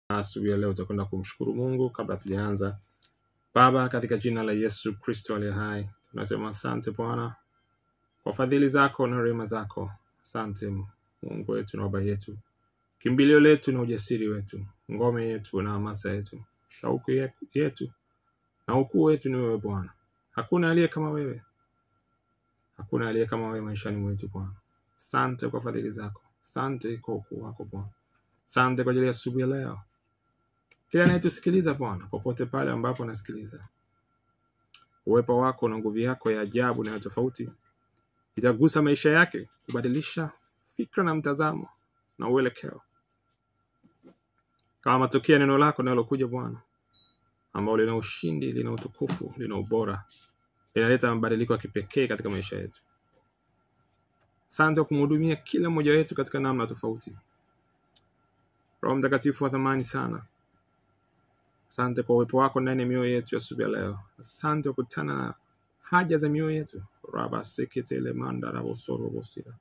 Asubuhi ya leo tutakwenda kumshukuru Mungu kabla tujaanza. Baba, katika jina la Yesu Kristo aliye hai, tunasema asante Bwana kwa fadhili zako na rehema zako. Asante Mungu wetu na Baba yetu, kimbilio letu na ujasiri wetu, ngome yetu na hamasa yetu, shauku yetu na ukuu wetu ni wewe Bwana. Hakuna aliye kama wewe. Hakuna aliye kama wewe maishani mwetu Bwana. Asante kwa fadhili zako. Asante kwa ukuu wako Bwana. Asante kwa ajili ya asubuhi ya leo. Kila anayetusikiliza Bwana, popote pale ambapo anasikiliza, uwepo wako na nguvu yako ya ajabu na ya tofauti itagusa maisha yake, kubadilisha fikra na mtazamo na uelekeo. Kama matokeo ya neno lako linalokuja Bwana, ambao lina ushindi, lina utukufu, lina ubora, linaleta mabadiliko ya kipekee katika maisha yetu. Asante kwa kumhudumia kila mmoja wetu katika namna tofauti. Roho Mtakatifu wa thamani sana, asante kwa uwepo wako ndani ya mioyo yetu ya asubuhi ya leo. Asante kwa kukutana na haja za mioyo yetu. Raba sekete le manda rabo soro bosira.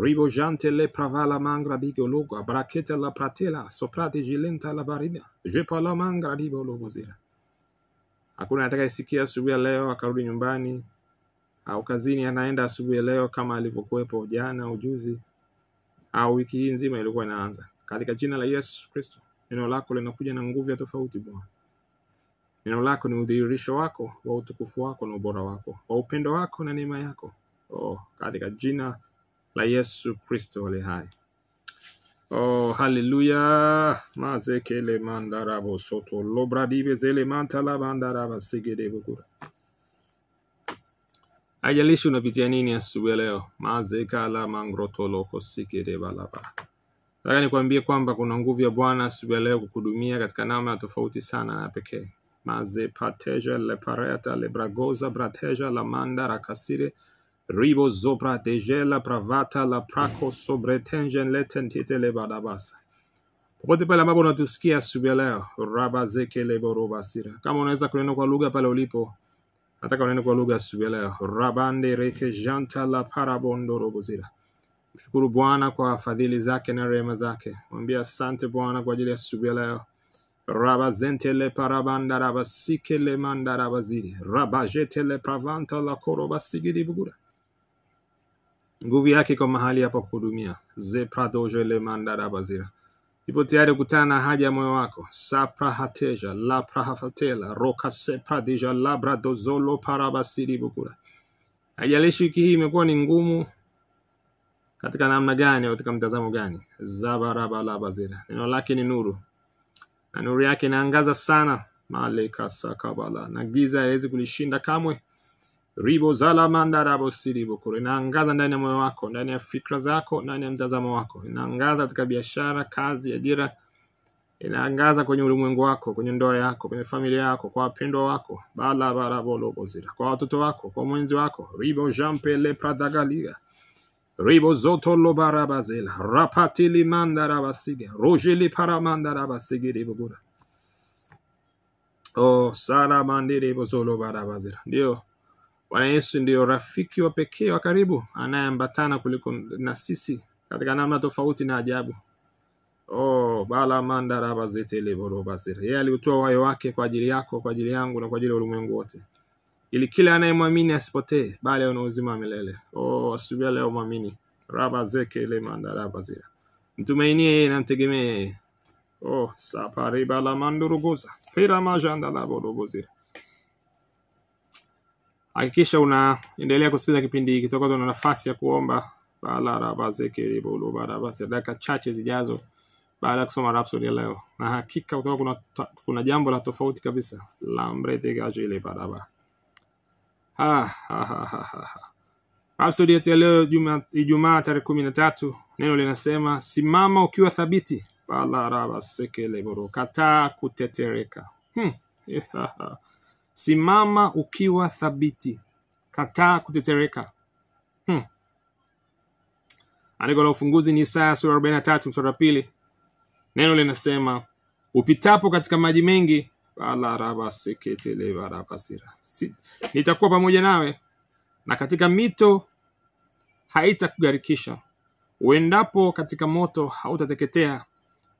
Ribo jante le pravala mangra digo logo. Brakete la pratela soprate jilenta la barina. Jepa la mangra digo logo zira. Hakuna atakayesikia asubuhi ya leo akarudi nyumbani au kazini anaenda asubuhi ya leo kama alivyokuwepo jana au juzi au wiki hii nzima ilikuwa inaanza. Katika jina la Yesu Kristo, neno lako linakuja na nguvu ya tofauti Bwana. Neno lako ni udhihirisho wako wa utukufu wako na ubora wako, wa upendo wako na neema yako. Katika jina la Yesu Kristo aliye hai. Hallelujah. Mazekele mandarabo soto lobradibe zele mantala bandaraba sigede bukura. Haijalishi unapitia nini asubuhi leo. Mazekala mangroto loko sigede balaba. Nataka nikwambie kwamba kuna nguvu ya Bwana asubuhi leo kukuhudumia katika namna tofauti sana na pekee. Maze pateja le pareta le bragoza brateja la manda rakasire ribo zobra deje la pravata la prako sobre tengen le tentite le badabasa. Popote pale ambapo unatusikia asubuhi leo, rabazeke le borobasira. Kama unaweza kunena kwa lugha pale ulipo, nataka unene kwa lugha asubuhi leo. Rabande reke janta la parabondo robozira. Mshukuru Bwana kwa fadhili zake na rehema zake. Mwambie asante Bwana kwa ajili ya asubuhi leo. Rabazente le parabanda rabasike le manda rabaziri. Rabajete le pravanta la korobasigidi bugura. Nguvu yake kwa mahali hapa kuhudumia. Ze pradoje le manda rabazira. Ipo tayari kukutana na haja ya moyo wako. Sapra hateja la prahafatela roka se pradija labra dozolo parabasiri bugura. Haijalishi wiki hii imekuwa ni ngumu katika namna gani au katika mtazamo gani. Zabaraba labazira. Neno lake ni nuru. Na nuru yake inaangaza sana. Maleka sakabala. Na giza haiwezi kulishinda kamwe. Ribo zala manda rabo siri bukuru. Inaangaza ndani ya moyo wako, ndani ya fikra zako, ndani ya mtazamo wako. Inaangaza katika biashara, kazi, ajira. Inaangaza kwenye ulimwengu wako, kwenye ndoa yako, kwenye familia yako, kwa wapendwa wako. Bala barabo lobozira. Kwa watoto wako, kwa mwenzi wako. Ribo jampe le pradagaliga. Ribo zoto lo barabazela. Rapatili manda rabasige. Rojeli paramanda rabasige ribugura. Sala mandiri bozolo barabazela. Ndio. Bwana Yesu ndio rafiki wa pekee wa karibu anayeambatana kuliko na sisi katika namna tofauti na ajabu. Bala manda rabazete le borobazela. Yeye aliutoa uhai wake kwa ajili yako, kwa ajili yangu na kwa ajili ya ulimwengu wote. Ili kila anayemwamini asipotee bali awe na uzima wa milele. Asubuhi leo muamini. Rabazeke le manda rabazela. Mtumainie yeye na mtegemee yeye. Sapariba la manduruguza. Pira majanda la borobozela. Hakikisha unaendelea kusikiliza kipindi hiki. Tutakuwa tuna nafasi ya kuomba bala rabazeke le borobazela dakika chache zijazo baada ya kusoma Rhapsody ya leo. Na hakika utakuwa kuna jambo la tofauti kabisa. Lambre de gaje le baraba. Rhapsody ya leo Ijumaa tarehe 13, neno linasema simama ukiwa thabiti. Bala rabazeke le boro. Kataa kutetereka. Simama ukiwa thabiti. Kataa kutetereka. Andiko la ufunguzi ni Isaya sura 43 mstari wa 2. Neno linasema upitapo katika maji mengi, bala rabazeke le barabasira. Nitakuwa pamoja nawe, na katika mito haitakugarikisha. Uendapo katika moto hautateketea,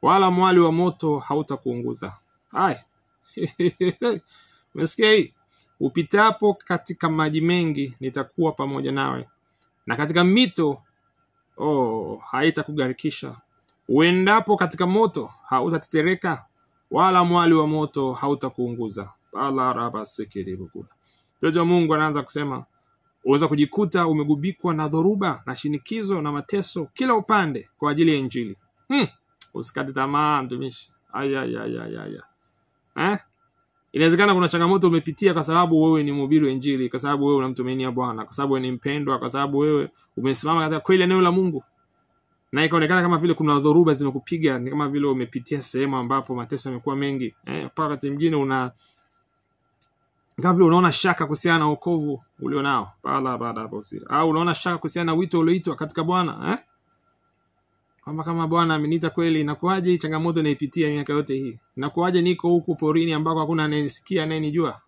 wala mwali wa moto hautakuunguza. Umesikia hii? Upitapo katika maji mengi nitakuwa pamoja nawe, na katika mito haitakugarikisha. Uendapo katika moto hautatetereka, wala mwali wa moto hautakuunguza. Mtoto wa Mungu anaanza kusema unaweza kujikuta umegubikwa na dhoruba na shinikizo na mateso kila upande kwa ajili ya Injili. Usikate tamaa mtumishi. Inawezekana kuna changamoto umepitia kwa sababu wewe ni mhubiri wa Injili, kwa sababu wewe unamtumainia Bwana, kwa sababu wewe ni mpendwa, kwa sababu wewe umesimama katika kweli ya neno la Mungu. Na ikaonekana kama vile kuna dhoruba zimekupiga, ni kama vile umepitia sehemu ambapo mateso yamekuwa mengi. Mpaka wakati mwingine kama vile unaona shaka kuhusiana na wokovu ulionao. Au unaona shaka kuhusiana na wito ulioitwa katika Bwana. Kama Bwana ameniita kweli, inakuaje changamoto naipitia miaka yote hii? Inakuaje niko huku porini ambako hakuna anayesikia, anayenijua?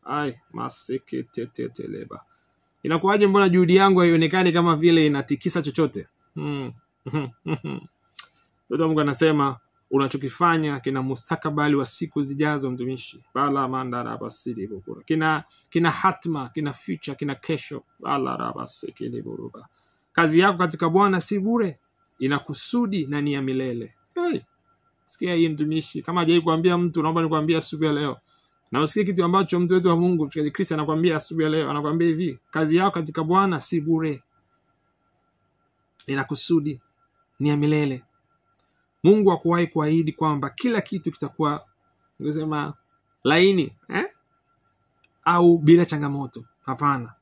Maseketeteleba. Inakuaje mbona juhudi yangu haionekani kama vile inatikisa chochote? Ndio Mungu anasema unachokifanya kina mustakabali wa siku zijazo mtumishi. Bala mandara basidi bukura. Kina hatma, kina future, kina kesho. Bala rabasekele buruba. Kazi yako katika Bwana si bure. Ina kusudi na ni ya milele. Sikia hii mtumishi. Kama hajawahi kuambia mtu, naomba nikwambie asubuhi ya leo. Na usikie kitu ambacho mtu wetu wa Mungu mchungaji Kristo anakuambia asubuhi ya leo. Anakuambia hivi, kazi yako katika Bwana si bure. Ina kusudi, ni ya milele. Mungu hakuwahi kuahidi kwamba kila kitu kitakuwa ungesema laini, au bila changamoto. Hapana.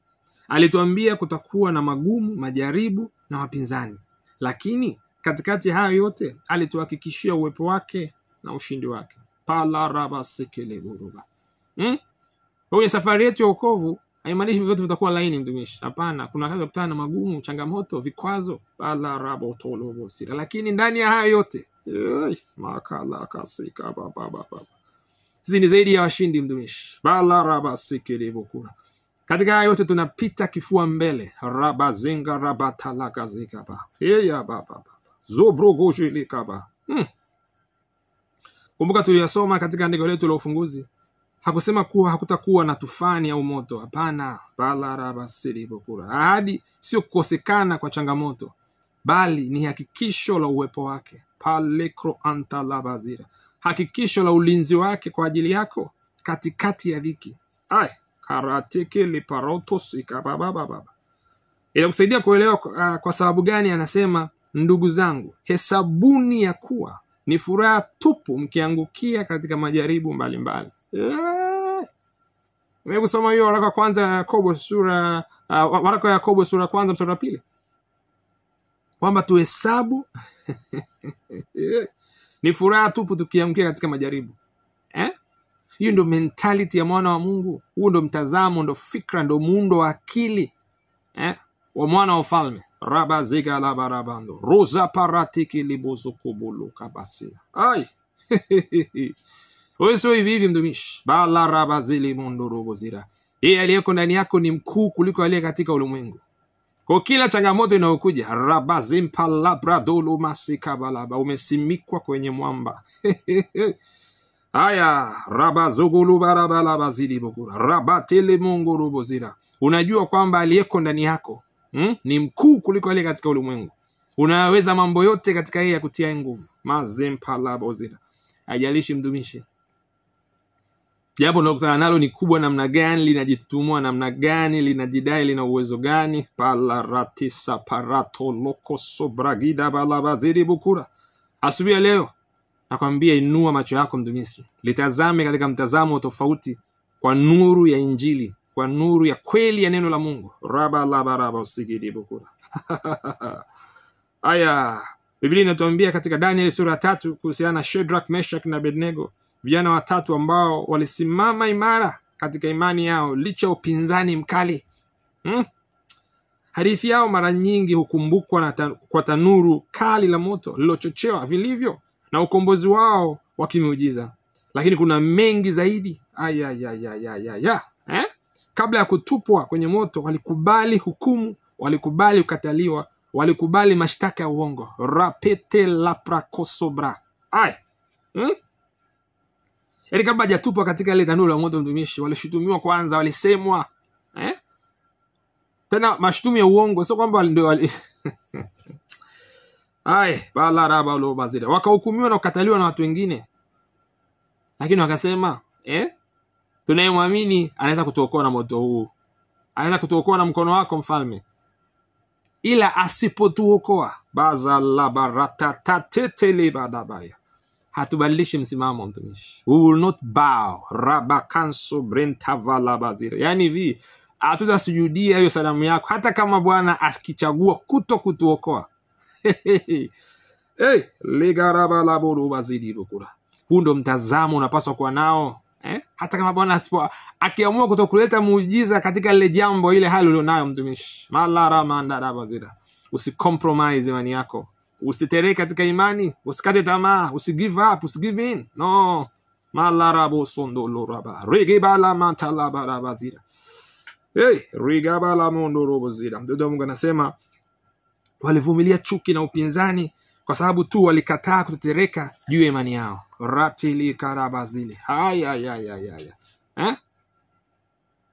Alituambia kutakuwa na magumu, majaribu na wapinzani. Lakini katikati hayo yote alituhakikishia uwepo wake na ushindi wake. Kwa safari yetu ya wokovu haimaanishi vyote vitakuwa laini mtumishi. Hapana, kuna kazi kutana na magumu, changamoto, vikwazo. Lakini ndani ya hayo yote sisi ni zaidi ya washindi mtumishi. Katika hayo yote tunapita kifua mbele. Rabazinga rabatalakazikaba. Zobrogojilikaba. Kumbuka tuliyosoma katika andiko letu la ufunguzi. Hakusema kuwa hakutakuwa na tufani au moto. Hapana. Ahadi sio kukosekana kwa changamoto, bali ni hakikisho la uwepo wake. Hakikisho la ulinzi wake kwa ajili yako katikati ya dhiki. Karateke liparotos ikababababa. Kusaidia kuelewa kwa sababu gani anasema ndugu zangu, hesabuni ya kuwa ni furaha tupu mkiangukia katika majaribu mbalimbali. Kusoma hiyo waraka kwanza ya Yakobo sura waraka ya Yakobo sura kwanza mstari wa 2. Kwamba tuhesabu ni furaha tupu tukiangukia katika majaribu. Hiyo ndo mentality ya mwana wa Mungu. Huo ndo mtazamo, ndo fikra, ndo muundo wa akili wa mwana wa ufalme. Rabaziga la barabando roza paratiki libozukubulu kabasi. Wewe sio hivi mtumishi. Bala rabazili mondorobozira. Yeye aliyeko ndani yako ni mkuu kuliko aliye katika ulimwengu. Kwa kila changamoto inayokuja, rabazimpa labradolo masikabalaba, umesimikwa kwenye mwamba. Rabazugulu barabala zili bukura. Rabatele mongoro bozira. Unajua kwamba aliyeko ndani yako ni mkuu kuliko aliye katika ulimwengu. Unaweza mambo yote katika yeye ya kutia nguvu. Mazempa la bozira. Haijalishi mtumishi jambo unalokutana nalo ni kubwa namna gani, linajitutumua namna gani, linajidai lina uwezo gani. Palaratisa parato loko sobragida balabaziri bukura. Asubuhi ya leo nakwambia, inua macho yako mtumishi, litazame katika mtazamo tofauti, kwa nuru ya Injili, kwa nuru ya kweli ya neno la Mungu. Raba usigidi bukura. Biblia inatuambia katika Daniel sura 3 kuhusiana na Shadrach, Meshach na Abednego, vijana watatu ambao walisimama imara katika imani yao licha upinzani mkali. Hadithi yao mara nyingi hukumbukwa kwa tanuru kali la moto lilochochewa vilivyo na ukombozi wao wa kimiujiza. Lakini kuna mengi zaidi. Kabla ya kutupwa kwenye moto, walikubali hukumu, walikubali kukataliwa, walikubali mashtaka ya uongo. Rapete la prakosobra. Yaani kabla hajatupwa katika ile tanuru la moto mtumishi, walishutumiwa kwanza, walisemwa. Tena mashutumu ya uongo, sio kwamba ndio balaraba lo bazira. Wakahukumiwa na kukataliwa na watu wengine. Lakini wakasema, tunayemwamini anaweza kutuokoa na moto huu. Anaweza kutuokoa na mkono wako mfalme. Ila asipotuokoa, bazala barata tatetele badabaya. Hatubadilishi msimamo mtumishi. We will not bow. Rabakanso brentavala bazira. Yaani hivi, hatutasujudia hiyo sanamu yako hata kama Bwana akichagua kutokutuokoa. Ligaraba la boru bazidi rukura. Huu ndio mtazamo unapaswa kuwa nao. Hata kama Bwana akiamua kutokuleta muujiza katika ile jambo, ile hali ulionayo mtumishi. Malara mandara bazira. Usicompromise imani yako. Usitereke katika imani, usikate tamaa, usigive up, usigive in. No. Malara bo sondo loraba. Rigibala mantala barabazira. Rigabala mondo robozira. Ndio Mungu anasema walivumilia chuki na upinzani kwa sababu tu walikataa kutetereka juu ya imani yao. Ratili karabazili.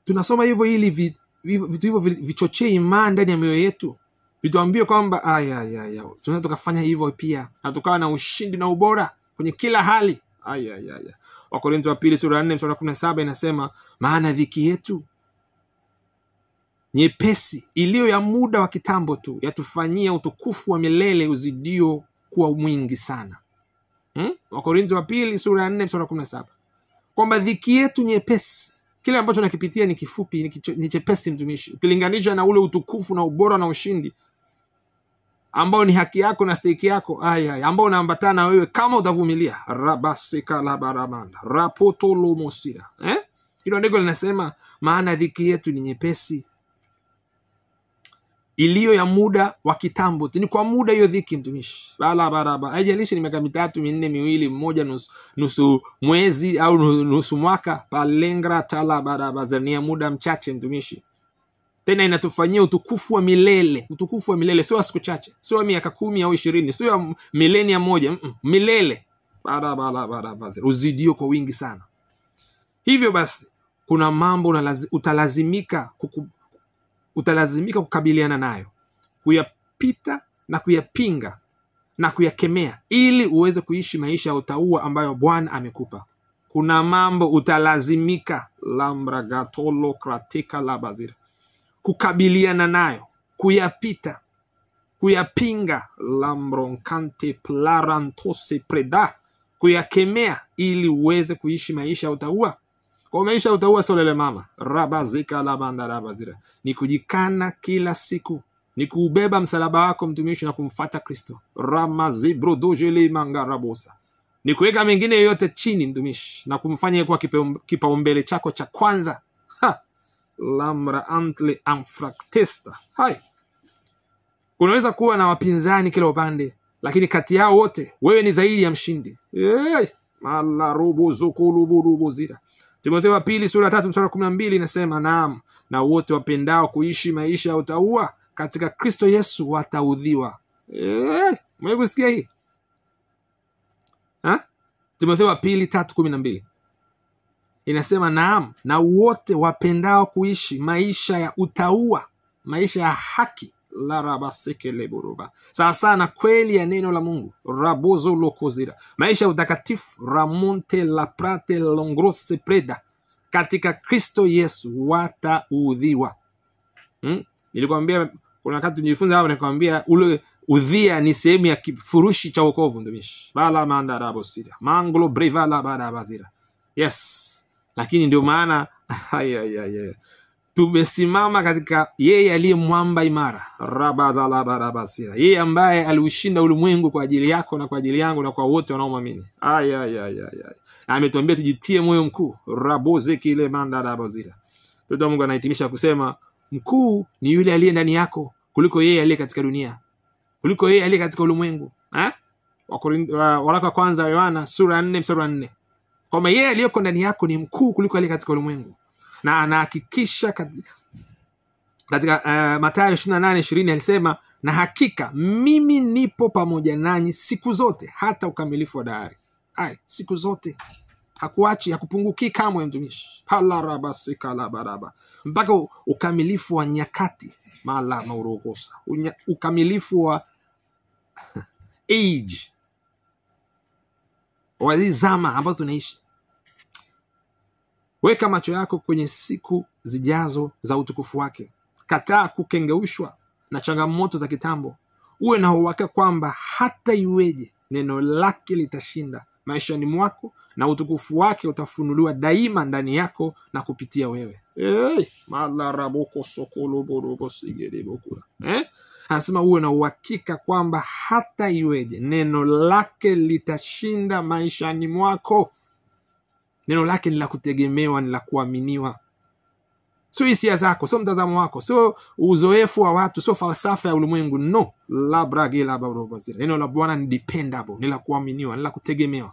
Tunasoma hivyo ili vitu hivyo vichochee imani ndani ya mioyo yetu. Vituambie kwamba tunaweza tukafanya hivyo pia na tukawa na ushindi na ubora kwenye kila hali. Wakorintho wa pili sura 4 mstari 17 inasema, maana dhiki yetu nyepesi iliyo ya muda wa kitambo tu yatufanyia utukufu wa milele uzidio kuwa mwingi sana. Wakorintho wa pili sura 4 mstari 17. Kwamba dhiki yetu nyepesi, kile ambacho nakipitia ni kifupi, ni chepesi mtumishi, ukilinganisha na ule utukufu na ubora na ushindi ambao ni haki yako na stake yako, ambao unaambatana na wewe kama utavumilia. Rabasika la baramanda rapoto lo mosira. Hilo ndiko linasema, maana dhiki yetu ni nyepesi iliyo ya muda wa kitambo. Ni kwa muda hiyo dhiki mtumishi. Baraba. Haijalishi ni miaka 3, 4, 2, 1, nusu mwezi au nusu mwaka. Palengra tala baraba ni muda mchache mtumishi. Tena inatufanyia utukufu wa milele. Utukufu wa milele, sio siku chache. Sio miaka 10 au 20, sio milenia moja. Milele. Baraba. Uzidio kwa wingi sana. Hivyo basi, kuna mambo utalazimika kukabiliana nayo, kuyapita na kuyapinga na kuyakemea ili uweze kuishi maisha ya utaua ambayo Bwana amekupa. Kuna mambo utalazimika lambragatolo kratika labazira kukabiliana nayo, kuyapita, kuyapinga lambronkante plarantose preda, kuyakemea ili uweze kuishi maisha ya utaua. Kwa maisha utaua solele mama. Rabazika la banda rabazira. Ni kujikana kila siku. Ni kuubeba msalaba wako mtumishi na kumfuata Kristo. Ramazibro dojele mangarabosa. Ni kuweka mengine yote chini mtumishi na kumfanya kuwa kipaumbele chako cha kwanza. Lamra antle amfraktesta. Kunaweza kuwa na wapinzani kila upande, lakini kati yao wote wewe ni zaidi ya mshindi. Malarubu zukulubu zira. Timotheo wa pili sura 3 mstari 12 inasema, naam, na wote wapendao kuishi maisha ya utaua katika Kristo Yesu wataudhiwa. Mmekusikia hii? Timotheo wa pili 3:12 inasema, naam, na wote wapendao kuishi maisha ya utaua, maisha ya haki, la rabaseke leburuba, sasa na kweli ya neno la Mungu, rabozo lokozira, maisha ya utakatifu, ramonte la prate longrose preda, katika Kristo Yesu wataudhiwa. Nilikwambia kuna wakati tujifunza hapo, nikwambia ule udhia ni sehemu ya kifurushi cha wokovu mtumishi. Bala manda rabosira manglo brevala barabazira. Yes, lakini ndio maana tumesimama katika yeye aliye mwamba imara, rabadhala barabasira, yeye ambaye aliushinda ulimwengu kwa ajili yako na kwa ajili yangu na kwa wote wanaomwamini. Na ametuambia tujitie moyo mkuu, raboze kile manda rabazira. Ndio Mungu anahitimisha kusema, mkuu ni yule aliye ndani yako kuliko yeye aliye katika dunia, kuliko yeye aliye katika ulimwengu. Waraka kwanza Yohana sura 4 mstari 4. Kwamba yeye aliyeko ndani yako ni mkuu kuliko aliye katika ulimwengu. Na anahakikisha katika Mathayo 28:20 alisema, na hakika mimi nipo pamoja nanyi siku zote hata ukamilifu wa dahari. siku zote. Hakuachi, hakupunguki kamwe mtumishi. Palarabasika labaraba. Mpaka ukamilifu wa nyakati. Mala maurogosa. Ukamilifu wa age. Wa zama ambazo tunaishi. Weka macho yako kwenye siku zijazo za utukufu wake. Kataa kukengeushwa na changamoto za kitambo. Uwe na uhakika kwamba hata iweje neno lake litashinda maishani mwako na utukufu wake utafunuliwa daima ndani yako na kupitia wewe. Malaraboko sokolo borobo sigede bokura. Anasema uwe na uhakika kwamba hata iweje neno lake litashinda maishani mwako. Neno lake ni la kutegemewa, ni la kuaminiwa. Sio hisia zako, sio mtazamo wako, sio uzoefu wa watu, sio falsafa ya ulimwengu. No, la bragi la barobazira. Neno la Bwana ni dependable, ni la kuaminiwa, ni la kutegemewa.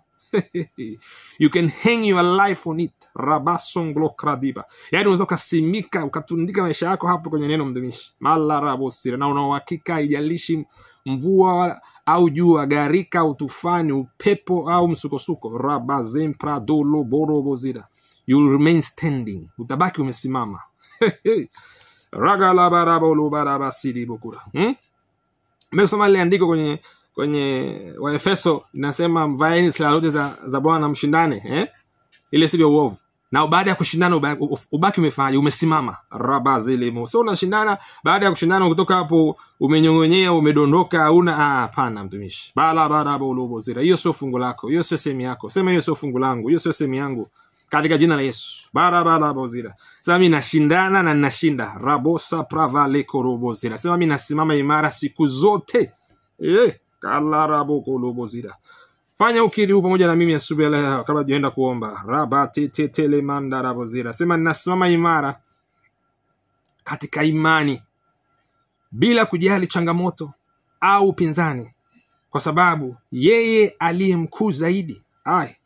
You can hang your life on it. Rabasonglo kradiba. Yaani unaweza kusimika, ukatundika maisha yako hapo kwenye neno mtumishi. Mala rabosira. Na una uhakika haijalishi mvua au jua, gharika au tufani, upepo au msukosuko. Rabazem pradolo borobozira. You will remain standing. Utabaki umesimama. Ragala barabolo barabasidi bokura. Mmesoma ile andiko kwenye Waefeso linasema mvaeni silaha zote za Bwana mshindane, ile siku ya uovu. Na baada ya kushindana ubaki umefanya, umesimama. Rabazilimo. So unashindana, baada ya kushindana kutoka hapo umenyongonyea, umedondoka, hauna hapana mtumishi. Bala barabolo bozira. Hiyo sio fungu lako, hiyo sio sehemu yako. Sema hiyo sio fungu langu, hiyo sio sehemu yangu. Katika jina la Yesu. Barabara bozira. Sema mimi nashindana na ninashinda. Rabosa pravale korobozira. Sema mimi nasimama imara siku zote. Kala raboko lobozira. Fanya ukiri huu pamoja na mimi asubuhi leo kabla tujaenda kuomba. Rabate tetele manda rabozira. Sema ninasimama imara katika imani bila kujali changamoto au upinzani, kwa sababu yeye aliye mkuu zaidi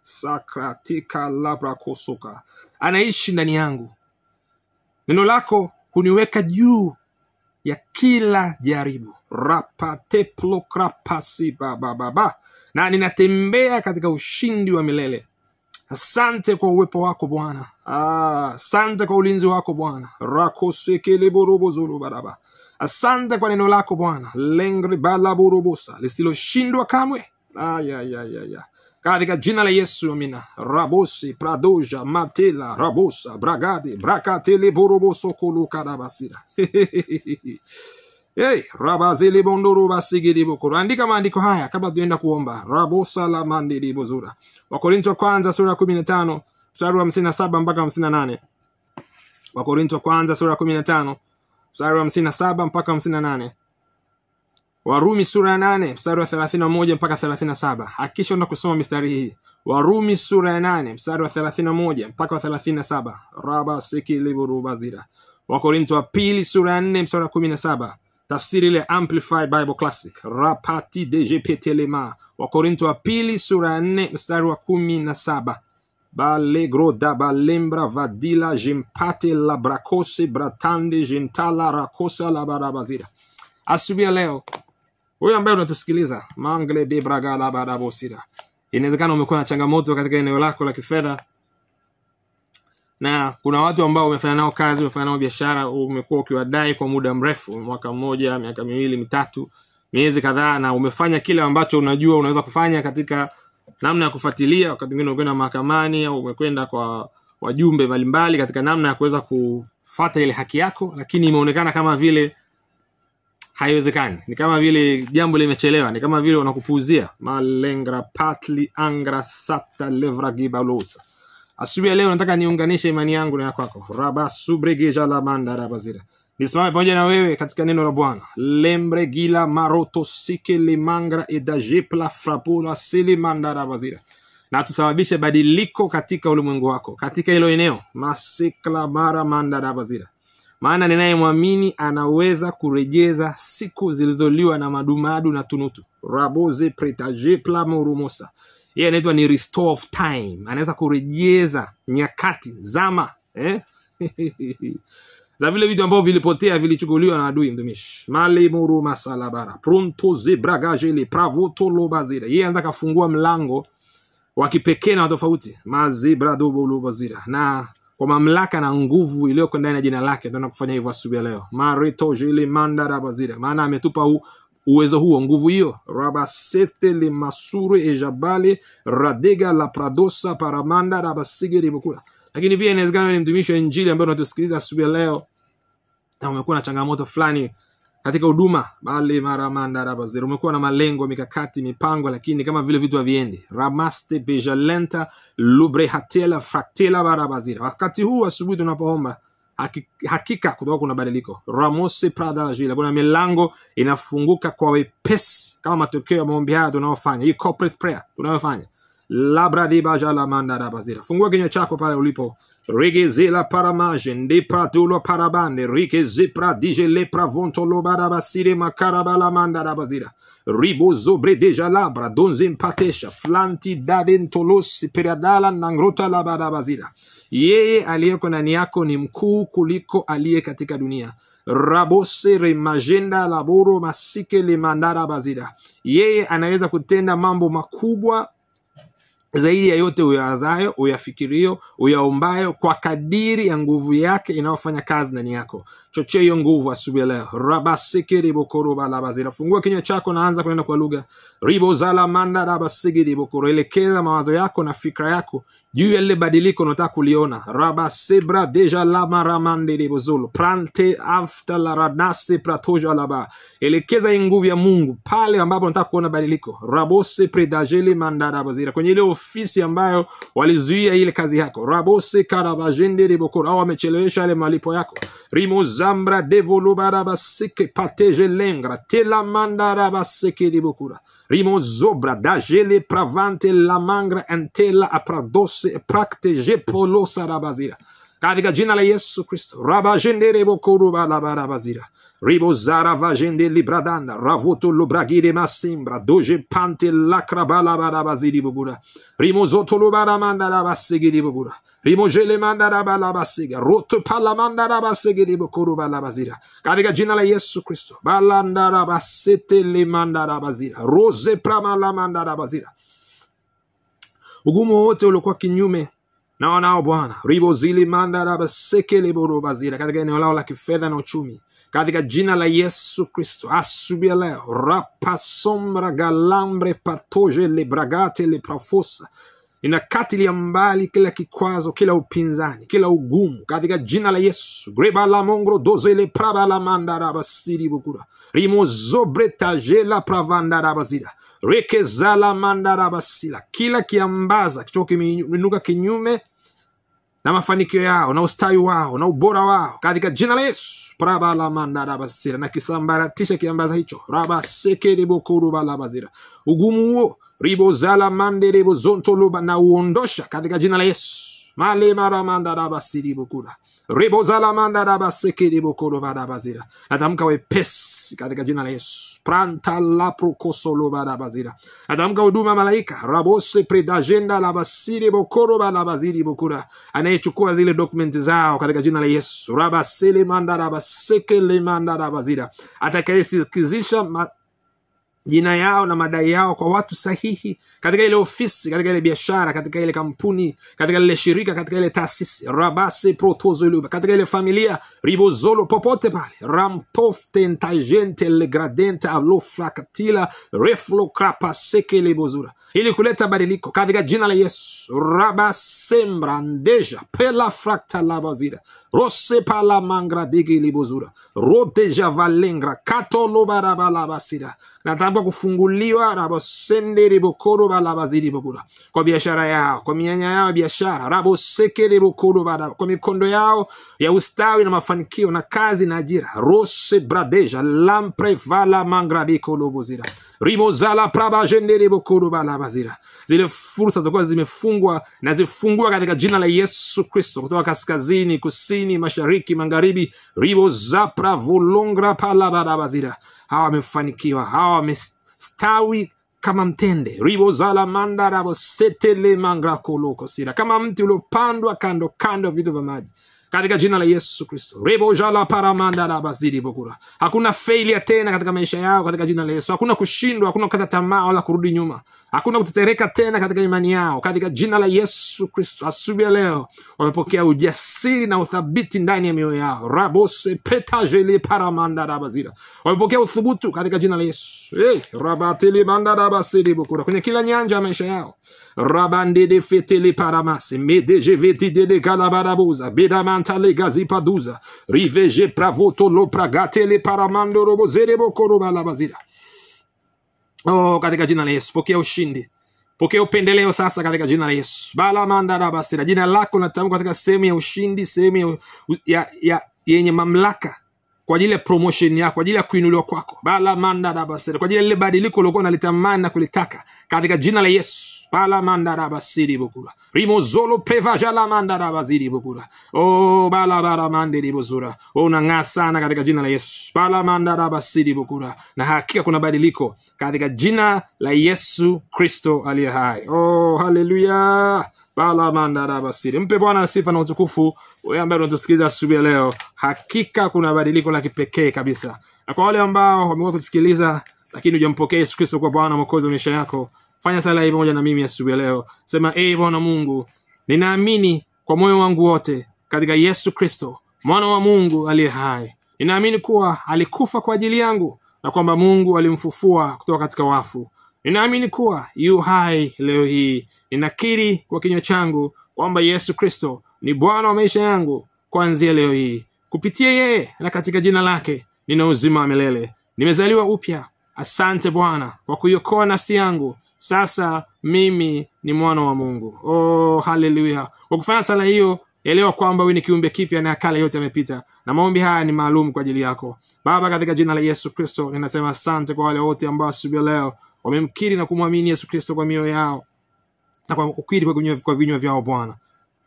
sakratika labra kosoka anaishi ndani yangu. Neno lako huniweka juu ya kila jaribu. Rapate plokrapasi baba. Na ninatembea katika ushindi wa milele. Asante kwa uwepo wako Bwana. Asante kwa ulinzi wako Bwana. Rakosekele borobozulu baraba. Asante kwa neno lako Bwana. Lengri bala borobosa lisiloshindwa kamwe. Katika jina la Yesu amina. Rabosi pradoja matela rabosa bragade brakatele boroboso koluka dabasira. Rabazili bondoro basigiri bokoro. Andika maandiko haya kabla tuenda kuomba. Rabosa la mandiri bozura. Wakorintho kwanza sura 15 mstari wa 57 mpaka 58. Wakorintho kwanza sura 15 mstari wa 57 mpaka 58. Warumi sura ya 8 mstari wa 31 mpaka 37. Hakikisha unataka kusoma mistari hii. Warumi sura ya 8 mstari wa 31 mpaka wa 37. Raba sikili burubazira. Wakorintho wa pili sura ya 4 mstari wa 17. Tafsiri ile Amplified Bible Classic. Rapati DGP Telema. Wakorintho wa pili sura ya 4 mstari wa 17. Balegro da balembra vadila jimpate la brakose bratande jintala rakosa la barabazira. Asubuhi leo wewe ambaye unatusikiliza, mangle de braga la barabosira. Inawezekana umekuwa na changamoto katika eneo lako la kifedha. Na kuna watu ambao umefanya nao kazi, umefanya nao biashara, umekuwa ukiwadai kwa muda mrefu, mwaka mmoja, miaka miwili, mitatu, miezi kadhaa, na umefanya kile ambacho unajua unaweza kufanya katika namna ya kufuatilia. Wakati mwingine umekwenda mahakamani au umekwenda kwa wajumbe mbalimbali katika namna ya kuweza kufuata ile haki yako, lakini imeonekana kama vile haiwezekani. Ni kama vile jambo limechelewa, ni kama vile wanakupuuzia. Malengra patli angra sata levra gibalosa. Asubuhi leo nataka niunganishe imani yangu na yako kwako. Raba subregeja la manda rabazira. Nisimame pamoja na wewe katika neno la Bwana. Lembre gila maroto sike limangra edajepla frapula sili manda rabazira. Na tusababishe badiliko katika ulimwengu wako, katika hilo eneo. Masikla mara manda rabazira. Maana ninayemwamini anaweza kurejeza siku zilizoliwa na madumadu na tunutu. Raboze pretajepla morumosa. Yeye anaitwa ni restore of time. Anaweza kurejeza nyakati, zama, za vile vitu ambavyo vilipotea, vilichukuliwa na adui mtumishi. Mali muru masalabara. Pronto zebragajeli pravoto lobazira. Yeye anaweza kufungua mlango wa kipekee na tofauti. Mazibra dubulu bazira. Na kwa mamlaka na nguvu iliyoko ndani ya jina lake tunataka kufanya hivyo asubuhi leo. Marito jili mandara bazira. Maana ametupa uwezo huo, nguvu hiyo. Rabasete li masuru e jabali radega la pradosa paramanda rabasigiri bukura. Lakini pia inawezekana ni mtumishi wa injili ambaye unatusikiliza asubuhi leo na umekuwa na changamoto fulani katika huduma, bali maramanda rabazira, umekuwa na malengo, mikakati, mipango, lakini kama vile vitu haviendi. Ramaste bejalenta lubrehatela fraktela barabazira. Wakati huu asubuhi tunapoomba, hakika kutoka kuna badiliko. Ramose prada jila, kuna milango inafunguka kwa wepesi kama matokeo ya maombi haya tunaofanya, hii corporate prayer tunayofanya. Labra di bajala manda rabazira. Fungua kinywa chako pale ulipo. Rige zila paramaje ndi pratulo parabande rike zipra dije le pravonto lo barabasire makarabala manda rabazira. Ribo zobre deja labra donze mpatesha flanti dadentolos peradala nangrota la barabazira. Yeye aliyeko ndani yako ni mkuu kuliko aliye katika dunia. Rabose remagenda laboro masike le mandara bazira. Yeye anaweza kutenda mambo makubwa zaidi ya yote uyawazayo, uyafikirio, uyaombayo, kwa kadiri ya nguvu yake inayofanya kazi ndani yako. Chochea hiyo nguvu asubuhi leo. Rabasike ribokoro balabazira. Fungua kinywa chako na anza kunena kwa lugha. Ribo zala manda rabasike ribokoro. Elekeza mawazo yako na fikra yako juu ya lile badiliko unataka kuliona. Rabasebra deja lama ramande ribozolo. Prante afta la radnase pratoja laba. Elekeza hii nguvu ya Mungu pale ambapo unataka kuona badiliko. Rabose predajele manda rabazira. Kwenye ile ofisi ambayo walizuia ile kazi yako. Rabose karabajende ribokoro. Au wamechelewesha ile malipo yako. Rimo zambra devolo barabasike pateje lengra. Tela manda rabasike ribokura. Rimo zobra dajele pravante la mangra antela apradose prakte jepolo sarabazira. Katika jina la Yesu Kristo. Rabajende rebokuru balabarabazira. Ribo zara vajende libradanda. Ravoto lubragire masimbra. Doje pante lakra balabarabaziri bugura. Rimo zoto lubaramanda rabasegiri bugura. Rimo jele manda rabalabasiga. Roto palamanda rabasegiri bukuru balabazira. Katika jina la Yesu Kristo. Balanda rabasete limanda rabazira. Rose pramala manda rabazira. Ugumu wote uliokuwa kinyume na wanao Bwana, ribo zili manda rabaseke liburu bazira, katika eneo lao la kifedha na uchumi, katika jina la Yesu Kristo, asubuhi leo, rapa sombra galambre patoje le bragate le prafosa, inakatilia mbali kila kikwazo, kila upinzani, kila ugumu, katika jina la Yesu. Greba la mongro doze le praba la manda rabasiri bukura. Rimo zobre tajela pravanda rabazira. Reke zala manda rabasila. Kila kiambaza kichoki minuka kinyume na mafanikio yao, na ustawi wao, na ubora wao, katika jina la Yesu, praba la manda rabasira, na kisambaratisha kiambaza hicho. Rabaseke ribokuru balabazira. Ugumu huo, ribo zala mande ribo zonto luba, na uondosha katika jina la Yesu. Male maramanda rabasiri bukura. Ribo zala manda rabaseke ribokuru balabazira. Natamka wepesi katika jina la Yesu. Pranta la prokosolo balabazira. Natamka huduma malaika. Rabose predagenda labasiri bokoro balabaziri bukura. Anayechukua zile dokumenti zao katika jina la Yesu. Rabasele manda rabaseke le manda rabazira. Atakayesikizisha jina yao na madai yao kwa watu sahihi katika ile ofisi, katika ile biashara, katika ile kampuni, katika ile shirika, katika ile taasisi. Rabase protozoluba, katika ile familia, ribozolo popote pale. Rampofte entagente le gradente alofrakatila reflo krapa seke le bozura, ili kuleta badiliko katika jina la Yesu. Rabasembra ndeja pela frakta la bazira. Rose pala mangra digi li bozura. Rote javalengra kato loba rabala basira. Natamka kufunguliwa rabosende ribokoro balabaziri bokura, kwa biashara yao, kwa mianya yao biashara, raboseke ribokoro bala, kwa mikondo yao ya ustawi na mafanikio na kazi na ajira. Rose bradeja lampre vala mangradiko lobozira. Rimozala praba jende ribokoro balabazira. Zile fursa zikuwa zimefungwa na zifungua katika jina la Yesu Kristo, kutoka kaskazini, kusini, mashariki, magharibi. Ribozapra volongra pala balabazira. Hawa wamefanikiwa, hawa wamestawi kama mtende. Ribo zala manda rabo setele mangra koloko sira, kama mti uliopandwa kando kando vitu vya maji, katika jina la Yesu Kristo. Ribo jala paramanda rabaziri bokura. Hakuna failure tena katika maisha yao katika jina la Yesu. Hakuna kushindwa, hakuna kukata tamaa wala kurudi nyuma. Hakuna kutetereka tena katika imani yao. Katika jina la Yesu Kristo, asubuhi ya leo wamepokea ujasiri na uthabiti ndani ya mioyo yao. Rabose petajeli paramanda rabazira. Wamepokea uthubutu katika jina la Yesu. Rabatili manda rabasiri bukura. Kwenye kila nyanja ya maisha yao. Rabandi de fetili paramasi. Medeje veti de kalabarabuza. Bidamantale gazipaduza. Riveje pravoto lo pragatele paramando robozere bokoro balabazira. Katika jina la Yesu, pokea ushindi. Pokea upendeleo sasa katika jina la Yesu. Balamanda rabasira. Jina lako natamka katika sehemu ya ushindi, sehemu yenye mamlaka kwa ajili ya promotion yako, kwa ajili ya kuinuliwa kwako. Balamanda rabasira. Kwa ajili ya lile badiliko ulikuwa unalitamani na kulitaka katika jina la Yesu. Balamanda rabasiri bukura. Rimozolo prevajala manda rabaziri bukura. Balabara mandiri buzura. Unang'aa sana katika jina la Yesu. Balamanda rabasiri bukura. Na hakika kuna badiliko katika jina la Yesu Kristo aliye hai. Haleluya. Balamanda rabasiri. Mpe Bwana sifa na utukufu. Wewe ambaye unatusikiliza asubuhi leo, hakika kuna badiliko la kipekee kabisa. Na kwa wale ambao wamekuwa kusikiliza lakini hujampokea Yesu Kristo kwa Bwana Mwokozi wa maisha yako, fanya sala hii pamoja na mimi asubuhi leo. Sema, Bwana Mungu, ninaamini kwa moyo wangu wote katika Yesu Kristo, mwana wa Mungu aliye hai. Ninaamini kuwa alikufa kwa ajili yangu na kwamba Mungu alimfufua kutoka katika wafu. Ninaamini kuwa yu hai leo hii. Ninakiri kwa kinywa changu kwamba Yesu Kristo ni Bwana wa maisha yangu kuanzia leo hii. Kupitia yeye na katika jina lake nina uzima wa milele. Nimezaliwa upya. Asante Bwana kwa kuiokoa nafsi yangu. Sasa mimi ni mwana wa Mungu. Haleluya. Kwa kufanya sala hiyo, elewa kwamba wewe ni kiumbe kipya na kale yote yamepita. Na maombi haya ni maalum kwa ajili yako. Baba, katika jina la Yesu Kristo, ninasema asante kwa wale wote ambao asubuhi leo wamemkiri na kumwamini Yesu Kristo kwa mioyo yao na kwa kukiri kwa vinywa vyao. Bwana,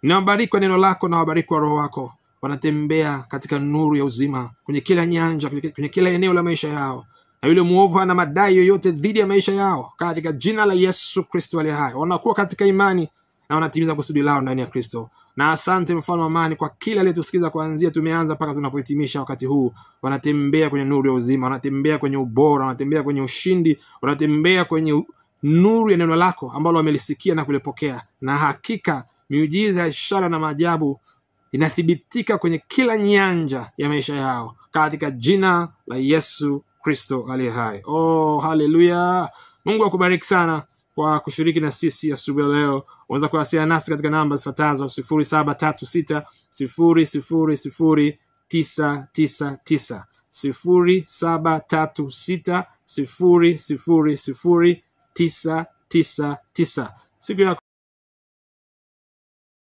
ninawabariki kwa neno lako na wabariki kwa roho wako. Wanatembea katika nuru ya uzima kwenye kila nyanja, kwenye kila eneo la maisha yao. Na yule muovu hana madai yoyote dhidi ya maisha yao katika jina la Yesu Kristo aliye hai. Wanakuwa katika imani na wanatimiza kusudi lao ndani ya Kristo. Na asante mfalme wa amani kwa kila aliyetusikiza kuanzia tumeanza mpaka tunapohitimisha wakati huu. Wanatembea kwenye nuru ya uzima, wanatembea kwenye ubora, wanatembea kwenye ushindi, wanatembea kwenye nuru ya neno lako ambalo wamelisikia na kulipokea. Na hakika miujiza, ishara na maajabu inathibitika kwenye kila nyanja ya maisha yao katika jina la Yesu Kristo aliye hai. Haleluya. Mungu akubariki sana kwa kushiriki na sisi asubuhi leo. Unaweza kuwasiliana nasi katika namba zifuatazo: 0736 000 999, 0736 000 999. Siku yako